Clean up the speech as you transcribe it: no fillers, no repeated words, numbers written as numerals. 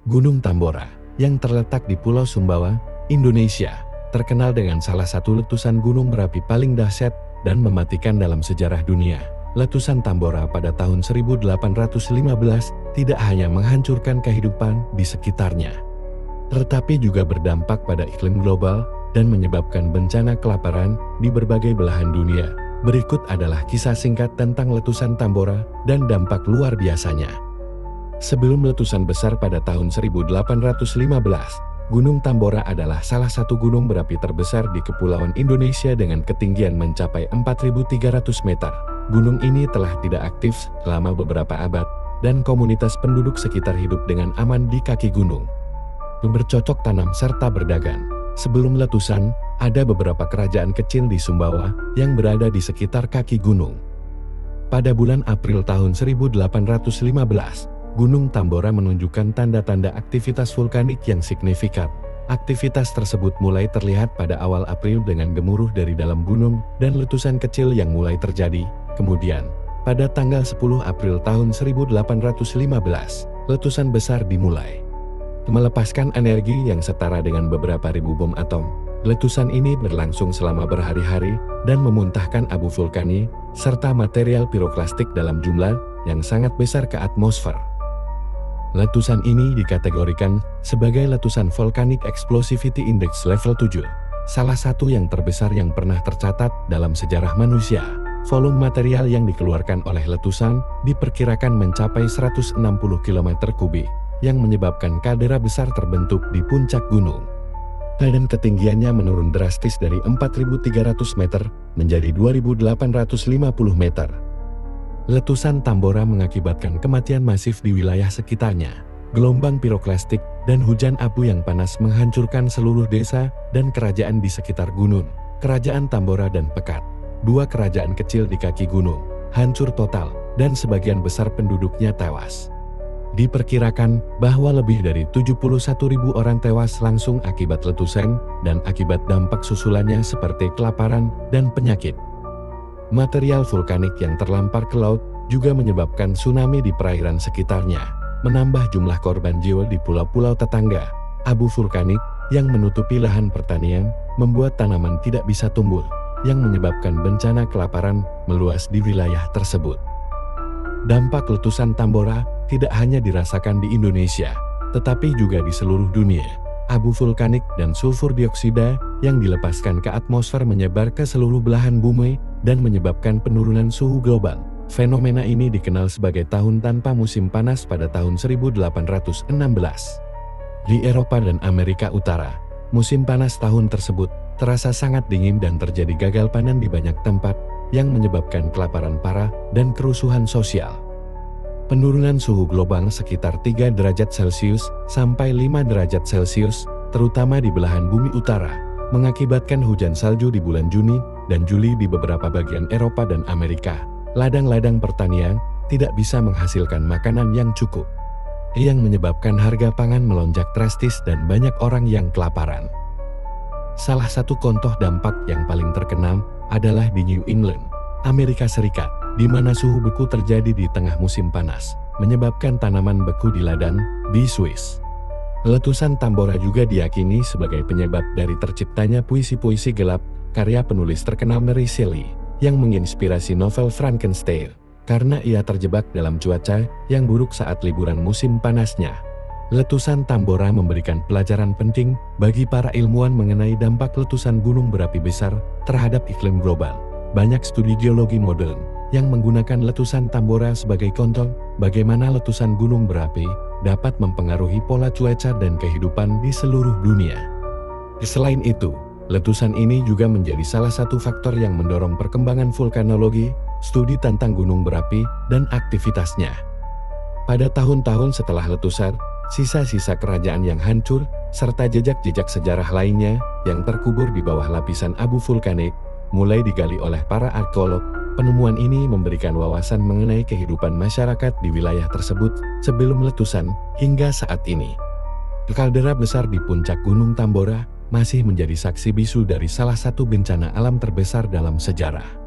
Gunung Tambora, yang terletak di Pulau Sumbawa, Indonesia, terkenal dengan salah satu letusan gunung berapi paling dahsyat dan mematikan dalam sejarah dunia. Letusan Tambora pada tahun 1815 tidak hanya menghancurkan kehidupan di sekitarnya, tetapi juga berdampak pada iklim global dan menyebabkan bencana kelaparan di berbagai belahan dunia. Berikut adalah kisah singkat tentang letusan Tambora dan dampak luar biasanya. Sebelum letusan besar pada tahun 1815, Gunung Tambora adalah salah satu gunung berapi terbesar di Kepulauan Indonesia dengan ketinggian mencapai 4.300 meter. Gunung ini telah tidak aktif selama beberapa abad, dan komunitas penduduk sekitar hidup dengan aman di kaki gunung, bercocok tanam serta berdagang. Sebelum letusan, ada beberapa kerajaan kecil di Sumbawa yang berada di sekitar kaki gunung. Pada bulan April tahun 1815, Gunung Tambora menunjukkan tanda-tanda aktivitas vulkanik yang signifikan. Aktivitas tersebut mulai terlihat pada awal April dengan gemuruh dari dalam gunung dan letusan kecil yang mulai terjadi. Kemudian, pada tanggal 10 April tahun 1815, letusan besar dimulai, melepaskan energi yang setara dengan beberapa ribu bom atom. Letusan ini berlangsung selama berhari-hari dan memuntahkan abu vulkanik serta material piroklastik dalam jumlah yang sangat besar ke atmosfer. Letusan ini dikategorikan sebagai letusan Volcanic Explosivity Index level 7, salah satu yang terbesar yang pernah tercatat dalam sejarah manusia. Volume material yang dikeluarkan oleh letusan diperkirakan mencapai 160 km kubik, yang menyebabkan kaldera besar terbentuk di puncak gunung. Dan ketinggiannya menurun drastis dari 4.300 meter menjadi 2.850 meter. Letusan Tambora mengakibatkan kematian masif di wilayah sekitarnya. Gelombang piroklastik dan hujan abu yang panas menghancurkan seluruh desa dan kerajaan di sekitar gunung. Kerajaan Tambora dan Pekat, dua kerajaan kecil di kaki gunung, hancur total dan sebagian besar penduduknya tewas. Diperkirakan bahwa lebih dari 71.000 orang tewas langsung akibat letusan dan akibat dampak susulannya seperti kelaparan dan penyakit. Material vulkanik yang terlampar ke laut juga menyebabkan tsunami di perairan sekitarnya, menambah jumlah korban jiwa di pulau-pulau tetangga. Abu vulkanik yang menutupi lahan pertanian membuat tanaman tidak bisa tumbuh, yang menyebabkan bencana kelaparan meluas di wilayah tersebut. Dampak letusan Tambora tidak hanya dirasakan di Indonesia, tetapi juga di seluruh dunia. Abu vulkanik dan sulfur dioksida yang dilepaskan ke atmosfer menyebar ke seluruh belahan bumi dan menyebabkan penurunan suhu global. Fenomena ini dikenal sebagai tahun tanpa musim panas pada tahun 1816. Di Eropa dan Amerika Utara, musim panas tahun tersebut terasa sangat dingin dan terjadi gagal panen di banyak tempat yang menyebabkan kelaparan parah dan kerusuhan sosial. Penurunan suhu global sekitar 3 derajat Celcius sampai 5 derajat Celcius, terutama di belahan bumi utara, mengakibatkan hujan salju di bulan Juni dan Juli di beberapa bagian Eropa dan Amerika. Ladang-ladang pertanian tidak bisa menghasilkan makanan yang cukup, yang menyebabkan harga pangan melonjak drastis dan banyak orang yang kelaparan. Salah satu contoh dampak yang paling terkenal adalah di New England, Amerika Serikat, di mana suhu beku terjadi di tengah musim panas, menyebabkan tanaman beku di ladang di Swiss. Letusan Tambora juga diyakini sebagai penyebab dari terciptanya puisi-puisi gelap karya penulis terkenal Mary Shelley, yang menginspirasi novel Frankenstein, karena ia terjebak dalam cuaca yang buruk saat liburan musim panasnya. Letusan Tambora memberikan pelajaran penting bagi para ilmuwan mengenai dampak letusan gunung berapi besar terhadap iklim global. Banyak studi geologi modern yang menggunakan letusan Tambora sebagai contoh bagaimana letusan gunung berapi dapat mempengaruhi pola cuaca dan kehidupan di seluruh dunia. Selain itu, letusan ini juga menjadi salah satu faktor yang mendorong perkembangan vulkanologi, studi tentang gunung berapi, dan aktivitasnya. Pada tahun-tahun setelah letusan, sisa-sisa kerajaan yang hancur, serta jejak-jejak sejarah lainnya yang terkubur di bawah lapisan abu vulkanik, mulai digali oleh para arkeolog. Penemuan ini memberikan wawasan mengenai kehidupan masyarakat di wilayah tersebut sebelum letusan hingga saat ini. Kaldera besar di puncak Gunung Tambora masih menjadi saksi bisu dari salah satu bencana alam terbesar dalam sejarah.